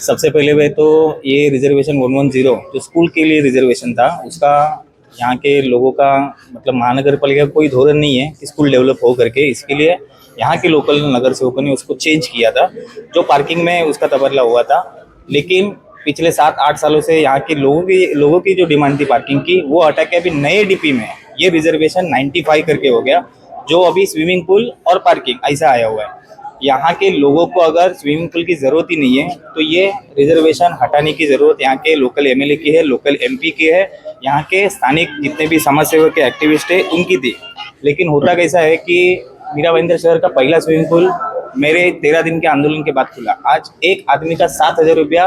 सबसे पहले वे तो ये रिजर्वेशन 110 जो स्कूल के लिए रिजर्वेशन था उसका यहाँ के लोगों का मतलब महानगर पालिका का कोई धोरण नहीं है कि स्कूल डेवलप हो करके, इसके लिए यहाँ के लोकल नगर सेवकों ने उसको चेंज किया था जो पार्किंग में उसका तबादला हुआ था। लेकिन पिछले 7-8 सालों से यहाँ के लोगों की जो डिमांड थी पार्किंग की वो हटा के अभी नए डीपी में ये रिजर्वेशन 95 करके हो गया, जो अभी स्विमिंग पूल और पार्किंग ऐसा आया हुआ है। यहाँ के लोगों को अगर स्विमिंग पूल की ज़रूरत ही नहीं है तो ये रिजर्वेशन हटाने की ज़रूरत यहाँ के लोकल एमएलए की है, लोकल एमपी की है, यहाँ के स्थानिक जितने भी समाज सेवक के एक्टिविस्ट है उनकी थी। लेकिन होता कैसा है कि मीरा भाईंदर शहर का पहला स्विमिंग पूल मेरे 13 दिन के आंदोलन के बाद खुला। आज एक आदमी का 7,000 रुपया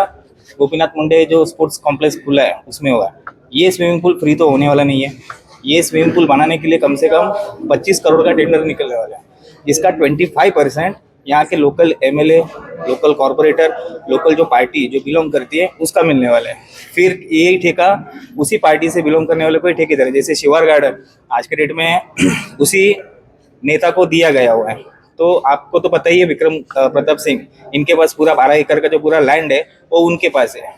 गोपीनाथ मुंडे जो स्पोर्ट्स कॉम्प्लेक्स खुला है उसमें हुआ। ये स्विमिंग पूल फ्री तो होने वाला नहीं है। ये स्विमिंग पूल बनाने के लिए कम से कम 25 करोड़ का टेंडर निकलने वाला है, जिसका 25% यहाँ के local MLA, local corporator, local जो पार्टी जो बिलोंग करती है उसका मिलने वाला है। फिर यही ठेका उसी पार्टी से बिलोंग करने वाले कोई ठेकेदार है, जैसे शिवार गार्डन आज के डेट में उसी नेता को दिया गया हुआ है। तो आपको तो पता ही है विक्रम प्रताप सिंह, इनके पास पूरा 12 एकड़ का जो पूरा लैंड है वो उनके पास है।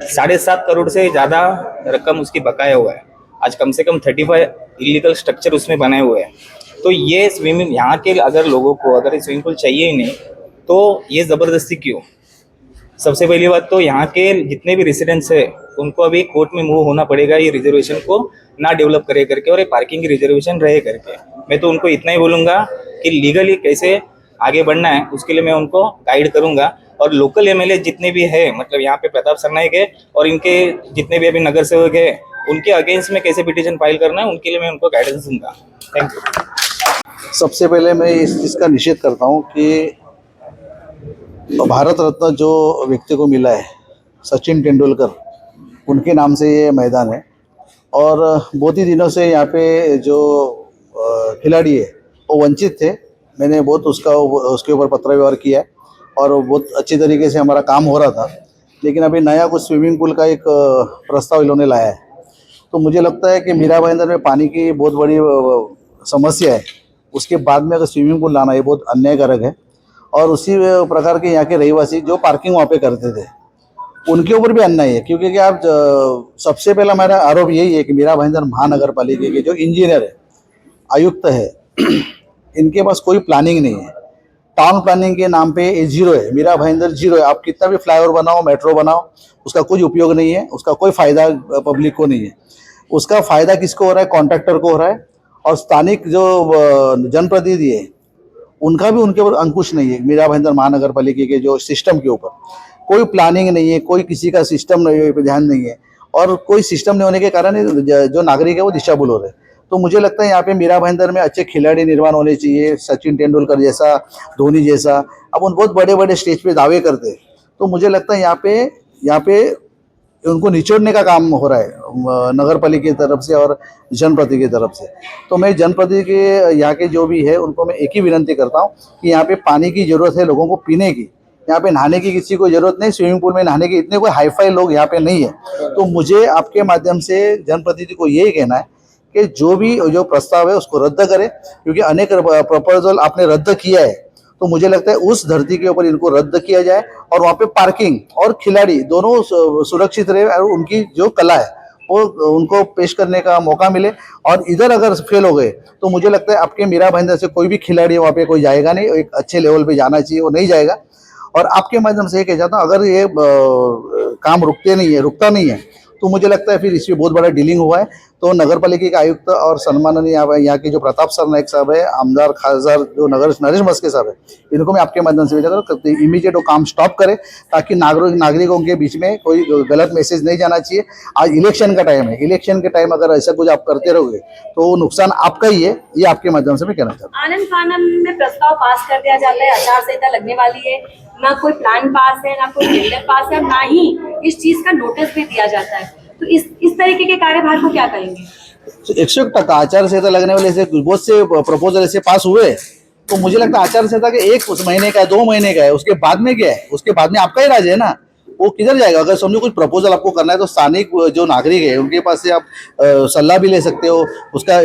7.5 करोड़ से ज़्यादा रकम उसकी बकाया हुआ है। आज कम से कम 35 इलीगल स्ट्रक्चर उसमें बनाए हुए हैं। तो ये स्विमिंग यहाँ के अगर लोगों को अगर स्विमिंग पूल चाहिए ही नहीं तो ये ज़बरदस्ती क्यों? सबसे पहली बात तो यहाँ के जितने भी रेसिडेंट्स है उनको अभी कोर्ट में मूव होना पड़ेगा ये रिजर्वेशन को ना डेवलप करे करके और ये पार्किंग की रिजर्वेशन रहे करके। मैं तो उनको इतना ही बोलूँगा कि लीगली कैसे आगे बढ़ना है उसके लिए मैं उनको गाइड करूँगा। और लोकल एमएलए जितने भी है मतलब यहाँ पे प्रताप सरनाइक है और इनके जितने भी अभी नगर सेवक है उनके अगेंस्ट में कैसे पिटीशन फाइल करना है उनके लिए मैं उनको गाइडेंस दूंगा। Thank you. सबसे पहले मैं इस चीज़ का निषेध करता हूँ कि भारत रत्न जो व्यक्ति को मिला है सचिन तेंदुलकर, उनके नाम से ये मैदान है। और बहुत ही दिनों से यहाँ पे जो खिलाड़ी है वो वंचित थे। मैंने बहुत उसके ऊपर पत्र व्यवहार किया है और बहुत अच्छी तरीके से हमारा काम हो रहा था। लेकिन अभी नया कुछ स्विमिंग पूल का एक प्रस्ताव इन्होंने लाया है। तो मुझे लगता है कि मीरा भाईंदर में पानी की बहुत बड़ी समस्या है, उसके बाद में अगर स्विमिंग पूल लाना ये बहुत अन्यायकारक है। और उसी प्रकार के यहाँ के रहवासी जो पार्किंग वहाँ पे करते थे उनके ऊपर भी अन्याय है, क्योंकि आप सबसे पहला मेरा आरोप यही है कि मीरा भाईंदर महानगर पालिका के जो इंजीनियर है, आयुक्त है, इनके पास कोई प्लानिंग नहीं है। टाउन प्लानिंग के नाम पे ये जीरो है, मीरा भाईंदर जीरो है। आप कितना भी फ्लाईओवर बनाओ, मेट्रो बनाओ, उसका कोई उपयोग नहीं है, उसका कोई फायदा पब्लिक को नहीं है। उसका फायदा किसको हो रहा है? कॉन्ट्रैक्टर को हो रहा है। और स्थानिक जो जनप्रतिनिधि है उनका भी उनके ऊपर अंकुश नहीं है। मीरा भाईंदर महानगर पालिका के जो सिस्टम के ऊपर कोई प्लानिंग नहीं है, कोई किसी का सिस्टम नहीं पे ध्यान नहीं है। और कोई सिस्टम नहीं होने के कारण जो नागरिक है वो दिशाभूल हो रहे हैं। तो मुझे लगता है यहाँ पे मीरा भाईंदर में अच्छे खिलाड़ी निर्माण होने चाहिए, सचिन तेंदुलकर जैसा, धोनी जैसा। अब उन बहुत बड़े बड़े स्टेज पे दावे करते हैं। तो मुझे लगता है यहाँ पे उनको निचोड़ने का काम हो रहा है नगर पालिका की तरफ से और जनप्रतिनिधि की तरफ से। तो मैं जनप्रतिनिधि के यहाँ के जो भी है उनको मैं एक ही विनंती करता हूँ कि यहाँ पे पानी की ज़रूरत है लोगों को पीने की। यहाँ पे नहाने की किसी को ज़रूरत नहीं, स्विमिंग पूल में नहाने की इतने कोई हाईफाई लोग यहाँ पे नहीं है। तो मुझे आपके माध्यम से जनप्रतिनिधि को यही कहना है कि जो प्रस्ताव है उसको रद्द करें, क्योंकि अनेक प्रपोजल आपने रद्द किया है। तो मुझे लगता है उस धरती के ऊपर इनको रद्द किया जाए और वहाँ पे पार्किंग और खिलाड़ी दोनों सुरक्षित रहे और उनकी जो कला है वो उनको पेश करने का मौका मिले। और इधर अगर फेल हो गए तो मुझे लगता है आपके मीरा भाईंदर से कोई भी खिलाड़ी वहाँ पे कोई जाएगा नहीं, एक अच्छे लेवल पे जाना चाहिए, वो नहीं जाएगा। और आपके माध्यम से ये कह जाता हूँ, अगर ये काम रुकता नहीं है तो मुझे लगता है फिर इसमें बहुत बड़ा डीलिंग हुआ है। तो नगर पालिका के आयुक्त और सम्माननीय यहाँ के जो प्रताप सरनाइक साहब है, आमदार खासदार जो नरेश मस्के साहब है, इनको मैं आपके माध्यम से विचार इमीडिएट वो काम स्टॉप करे, ताकि नागरिकों के बीच में कोई गलत मैसेज नहीं जाना चाहिए। आज इलेक्शन का टाइम है, इलेक्शन के टाइम अगर ऐसा कुछ आप करते रहोगे तो नुकसान आपका ही है। ये आपके माध्यम से मैं कहना चाहता हूँ। आनंद फानन में प्रस्ताव पास कर दिया जाता है, आचार संहिता लगने वाली है, ना कोई प्लान पास है, ना कोई टेंडर पास है, ना ही इस चीज का नोटिस भी दिया जाता है। तो इस तरीके के कार्यभार को क्या करेंगे? 100% आचार संहिता लगने वाले ऐसे बहुत से प्रपोजल ऐसे पास हुए। तो मुझे लगता है आचार संहिता के 1 महीने का है, 2 महीने का है, उसके बाद में क्या है? उसके बाद में आपका ही राज है ना, वो किधर जाएगा? अगर समझो कुछ प्रपोजल आपको करना है तो स्थानिक जो नागरिक है उनके पास से आप सलाह भी ले सकते हो। उसका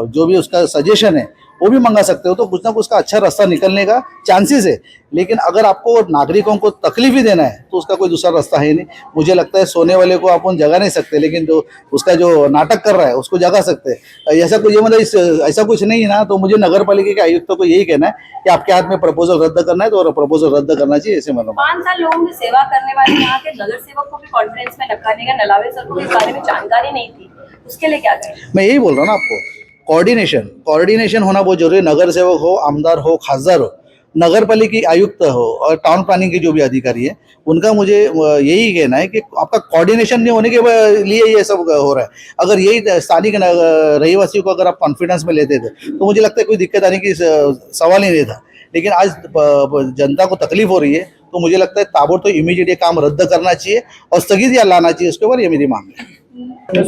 जो भी उसका सजेशन है वो भी मंगा सकते हो, तो कुछ ना कुछ का अच्छा रास्ता निकलने का चांसेस है। लेकिन अगर आपको नागरिकों को तकलीफ ही देना है तो उसका कोई दूसरा रास्ता है नहीं। मुझे लगता है सोने वाले को अपन जगा नहीं सकते, लेकिन जो उसका जो नाटक कर रहा है उसको जगा सकते हैं। ऐसा कुछ मतलब ऐसा कुछ नहीं है ना, तो मुझे नगर पालिका के आयुक्त को यही कहना है कि आपके हाथ में प्रपोजल रद्द करना है तो प्रपोजल रद्द करना चाहिए, ऐसे मानो। 5 साल लोगों की सेवा करने वाले यहाँ के नगर सेवक को भी कॉन्फ्रेंस में रखा का नलावे सर को इस बारे में जानकारी नहीं थी, उसके लिए क्या करें? मैं यही बोल रहा हूँ ना आपको, कोऑर्डिनेशन होना बहुत जरूरी है। नगर सेवक हो, आमदार हो, खासदार हो, नगर पालिका आयुक्त हो और टाउन प्लानिंग के जो भी अधिकारी है, उनका मुझे यही कहना है कि आपका कोऑर्डिनेशन नहीं होने के लिए ये सब हो रहा है। अगर यही स्थानीय रहीवासियों को अगर आप कॉन्फिडेंस में लेते थे तो मुझे लगता है कोई दिक्कत आने की सवाल ही नहीं था। लेकिन आज जनता को तकलीफ हो रही है, तो मुझे लगता है ताबड़तोड़ इमीडिएट ये काम रद्द करना चाहिए और स्थगित या लाना चाहिए, उसके ऊपर ये मेरी मांग है।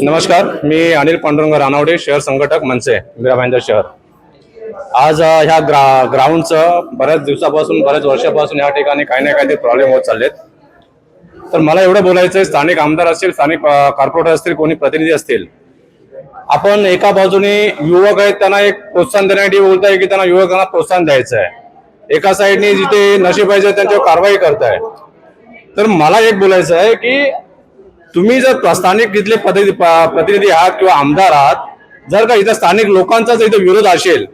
नमस्कार, मी अनिल पांडुरंग रानावडे, शहर संघटक मनसे, मीरा भाईंदर शहर। आज ह्या ग्राउंडचं बऱ्याच दिवसापासून, बऱ्याच वर्षापासून या ठिकाणी काही ना काही प्रॉब्लेम होत चाललेत। तर मला एवढं बोलायचं आहे, स्थानिक आमदार असतील, स्थानिक कॉर्पोरेटर असतील, कोणी प्रतिनिधी असतील, आपण एका बाजूने युवक आहेत त्यांना एक प्रोत्साहन देण्यासाठी बोलताय की त्यांना युवकांना प्रोत्साहन द्यायचं आहे, एका साईडने जिथे नशे पाहिजे त्यांच्यावर कारवाई करताय। तर मला एक बोलायचं आहे की तुम्ही जर स्थानिक इथले प्रतिनिधी आहात किंवा आमदार आहात, जर का इथे स्थानिक लोकांचाच इथे विरोध असेल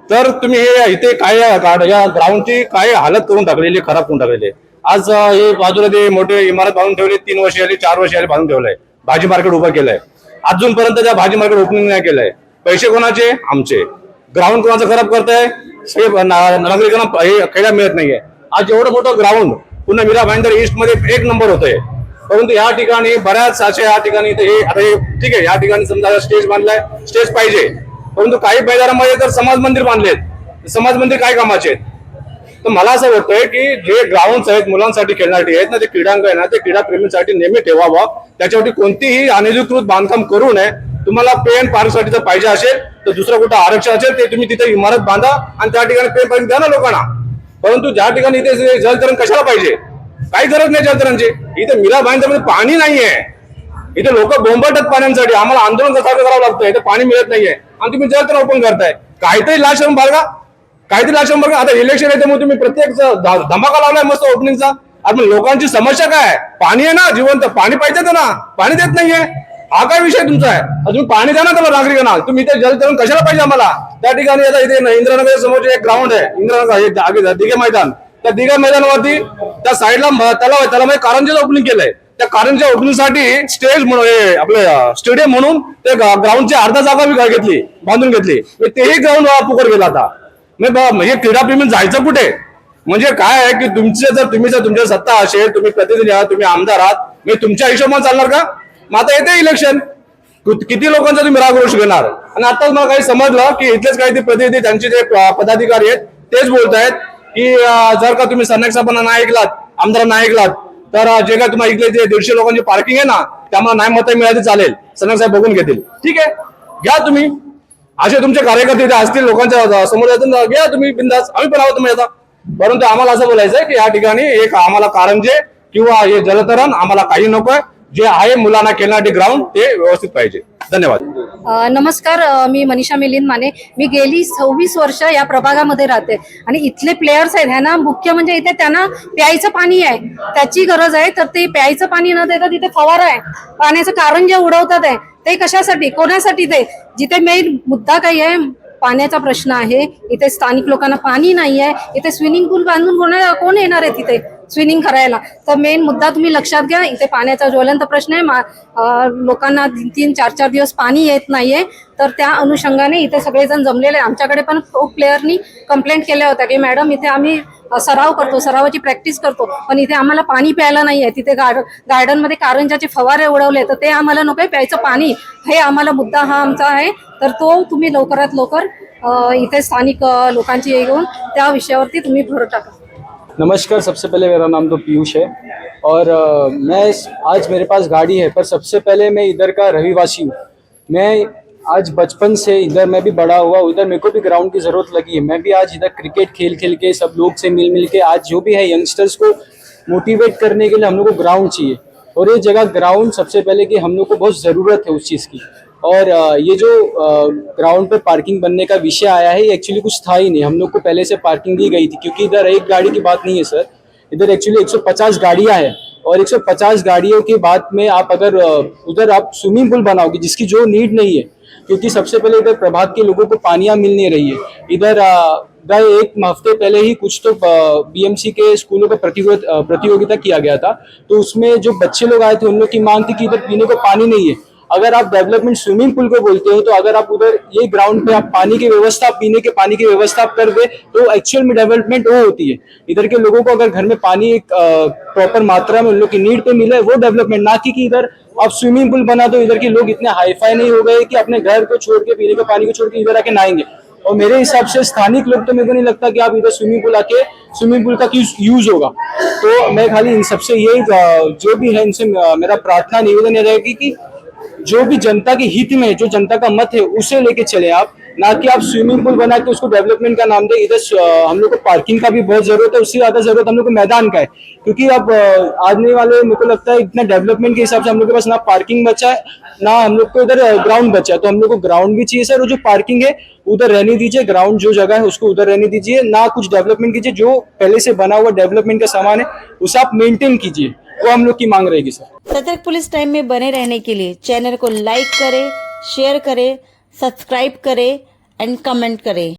तर तुम्ही हे इथे काय या ग्राउंडची काय हालत करून टाकलेली, खराब करून टाकलेली। आज हे बाजूला ते मोठे इमारत बांधून ठेवली, 3 वर्ष आली, 4 वर्ष आली बांधून ठेवलंय, भाजी मार्केट उभं केलंय, अजूनपर्यंत त्या भाजी मार्केट ओपनिंग नाही केलंय। पैसे कोणाचे? आमचे। ग्राउंड कोणाचं खराब करताय? नागरिकांना हे खेळा मिळत नाहीये। आज एवढं मोठं ग्राउंड पुन्हा मीरा भाईंदर ईस्ट मध्ये 1 नंबर होतंय, परंतु या ठिकाणी बऱ्याच अशा या ठिकाणी हे आता हे ठीक आहे, या ठिकाणी समजा स्टेज बांधलाय, स्टेज पाहिजे, परंतु काही मैदानामध्ये तर समाज मंदिर बांधलेत, समाज मंदिर काय कामाचे आहेत? तर मला असं वाटतंय की जे ग्राउंड्स आहेत मुलांसाठी खेळण्यासाठी आहेत ना, ते क्रीडांगण आहे ना, ते क्रीडा प्रेमींसाठी नेहमी ठेवावं, त्याच्यावरती कोणतीही अनधिकृत बांधकाम करू नये। तुम्हाला पे अँड पार्कसाठी जर पाहिजे असेल तर दुसरं कुठं आरक्षण असेल ते तुम्ही तिथे इमारत बांधा आणि त्या ठिकाणी पे पार्क द्या ना लोकांना। परंतु ज्या ठिकाणी इथे जलतरण कशाला पाहिजे? काही गरज नाही जलतरणची। इथे मीरा भाईंदरमध्ये पाणी नाहीये, इथे लोक बोंबटत पाण्यासाठी, आम्हाला आंदोलन सारखं करावं लागतं, इथे पाणी मिळत नाहीये आणि तुम्ही जलतरण ओपन करताय। काहीतरी लाशरम बघा, काहीतरी लाशरम बघा। आता इलेक्शन आहे त्यामुळे तुम्ही प्रत्येक धमाका लावलाय मस्त ओपनिंगचा। आता लोकांची समस्या काय आहे? पाणी आहे ना, जिवंत पाणी पाहिजे ना, पाणी देत नाहीये, हा काय विषय तुमचा आहे? तुम्ही पाणी द्या ना त्याला नागरिकांना, तुम्ही इथे जलतरण कशाला पाहिजे आम्हाला? त्या ठिकाणी आता इथे इंदिरानगर समोर एक ग्राउंड आहे, इंदिरानगर दिघे मैदान, त्या दिघे मैदानावरती त्या साईडला तलाव आहे, त्याला कारंजेचं ओपनिंग केलंय। त्या कारंजा ओपनिंगसाठी स्टेज म्हणून आपलं स्टेडियम म्हणून ते ग्राउंडची अर्धा जागा मी घेतली, बांधून घेतली, तेही ग्राउंड पुकर गेला। आता म्हणजे क्रीडाप्रेमी जायचं कुठे? म्हणजे काय आहे की तुम्ही जर तुमच्या सत्ता असेल, तुम्ही प्रतिनिधी आहात, तुम्ही आमदार आहात, म्हणजे तुमच्या हिशोबाने चालणार का? मग आता येते इलेक्शन, किती लोकांचा तुम्ही रागरोष घेणार? आणि आताच मला काही समजलं की इथलेच काही ते प्रतिनिधी, त्यांचे जे पदाधिकारी आहेत तेच बोलतायत की जर का तुम्ही सरनाईक साहेबांना नाही ऐकलात, आमदारांना नाही ऐकलात, तर जे काय तुम्हाला ऐकले ते 150 लोकांची पार्किंग आहे ना, त्यामुळे नाही मतं मिळाली चालेल, सरनाईक साहेब बघून घेतील। ठीक आहे, घ्या तुम्ही, असे तुमचे कार्यकर्ते इथे असतील लोकांच्या समोर येतात, घ्या तुम्ही बिंदास, आम्ही पण आहोत तुम्ही आता। परंतु आम्हाला असं बोलायचं आहे की या ठिकाणी एक आम्हाला कारंजे किंवा हे जलतरण आम्हाला काही नकोय, जे आहे मुलांना खेळण्यासाठी ग्राउंड ते व्यवस्थित पाहिजे। धन्यवाद। नमस्कार, मी मनीषा मिलिंद माने। मी गेली 26 वर्ष या प्रभागामध्ये राहते आणि इथले प्लेयर्स आहेत ह्यांना मुख्य म्हणजे इथे त्यांना प्यायचं पाणी आहे, त्याची गरज आहे, तर ते प्यायचं पाणी न देता तिथे फवारा आहे, पाण्याचं कारंजे उडवतात आहे, ते कशासाठी, कोणासाठी? ते जिथे मेन मुद्दा काही आहे, पाण्याचा प्रश्न आहे, इथे स्थानिक लोकांना पाणी नाही आहे, इथे स्विमिंग पूल बांधून कोण येणार आहे तिथे स्विमिंग करायला? तर मेन मुद्दा तुम्ही लक्षात घ्या, इथे पाण्याचा ज्वलंत प्रश्न आहे, लोकांना 3-4 दिवस पाणी येत नाहीये, तर त्या अनुषंगाने इथे सगळेजण जमलेले। आमच्याकडे पण खूप प्लेयरनी कंप्लेंट केल्या होत्या की मॅडम इथे आम्ही सराव करतो, सरावाची प्रॅक्टिस करतो, पण इथे आम्हाला पाणी प्यायला नाहीये, तिथे गार्डनमध्ये कारंजाचे फवारे उडवले, तर ते आम्हाला नकोय, प्यायचं पाणी हे आम्हाला मुद्दा हा आमचा आहे, तर तो तुम्ही लवकरात लवकर इथे स्थानिक लोकांची येऊन त्या विषयावरती तुम्ही भर टाका। नमस्कार, सबसे पहले मेरा नाम तो पीयूष है और आज मेरे पास गाड़ी है, पर सबसे पहले मैं इधर का रहीवासी हूँ। मैं आज बचपन से इधर मैं भी बड़ा हुआ, उधर मेरे को भी ग्राउंड की ज़रूरत लगी है। मैं भी आज इधर क्रिकेट खेल के सब लोग से मिल के आज जो भी है यंगस्टर्स को मोटिवेट करने के लिए हम लोग को ग्राउंड चाहिए, और ये जगह ग्राउंड सबसे पहले कि हम लोग को बहुत ज़रूरत है उस चीज़ की। और ये जो ग्राउंड पे पार्किंग बनने का विषय आया है ये एक्चुअली कुछ था ही नहीं। हम लोग को पहले से पार्किंग दी गई थी, क्योंकि इधर एक गाड़ी की बात नहीं है सर, इधर एक्चुअली 150 गाड़ियां हैं और 150 गाड़ियों के बाद में आप अगर उधर आप स्विमिंग पूल बनाओगे जिसकी जो नीड नहीं है, क्योंकि सबसे पहले इधर प्रभाग के लोगों को पानियां मिल नहीं रही है। इधर गए एक हफ्ते पहले ही कुछ तो बीएमसी के स्कूलों का प्रतियोगिता किया गया था, तो उसमें जो बच्चे लोग आए थे उन लोग की मांग थी कि इधर पीने को पानी नहीं है। अगर आप डेवलपमेंट स्विमिंग पूल को बोलते हो, तो अगर आप उधर ये ग्राउंड पे आप पानी की व्यवस्था, पीने के पानी की व्यवस्था कर दे तो एक्चुअल में डेवलपमेंट वो होती है। इधर के लोगों को अगर घर में पानी एक प्रॉपर मात्रा में उन लोग की नीड पे मिले, वो डेवलपमेंट, ना कि इधर आप स्विमिंग पूल बना दो इधर के लोग इतने हाईफाई नहीं हो गए कि अपने घर को छोड़ के, पीने के पानी को छोड़ के इधर आके नहाएंगे। और मेरे हिसाब से स्थानिक लोग, तो मेरे को नहीं लगता कि आप इधर स्विमिंग पूल आके स्विमिंग पूल का यूज होगा। तो मैं खाली इन सबसे यही जो भी है इनसे मेरा प्रार्थना निवेदन ये रहेगी कि जो भी जनता के हित में, जो जनता का मत है उसे लेके चले आप, ना कि आप स्विमिंग पूल बना के उसको डेवलपमेंट का नाम दे। इधर हम लोग को पार्किंग का भी बहुत जरूरत है, उससे ज्यादा जरूरत हम लोग को मैदान का है, क्योंकि अब आने वाले मेरे को लगता है इतना डेवलपमेंट के हिसाब से हम लोग के पास ना पार्किंग बचा है ना हम लोग को इधर ग्राउंड बचा है। तो हम लोग को ग्राउंड भी चाहिए सर, और जो पार्किंग है उधर रहने दीजिए, ग्राउंड जो जगह है उसको उधर रहने दीजिए, ना कुछ डेवलपमेंट कीजिए। जो पहले से बना हुआ डेवलपमेंट का सामान है उसे आप मेंटेन कीजिए, वो हम लोग की मांग रहेगी सर। सतर्क पुलिस टाइम में बने रहने के लिए चैनल को लाइक करें, शेयर करें, सब्सक्राइब करें एंड कमेंट करें।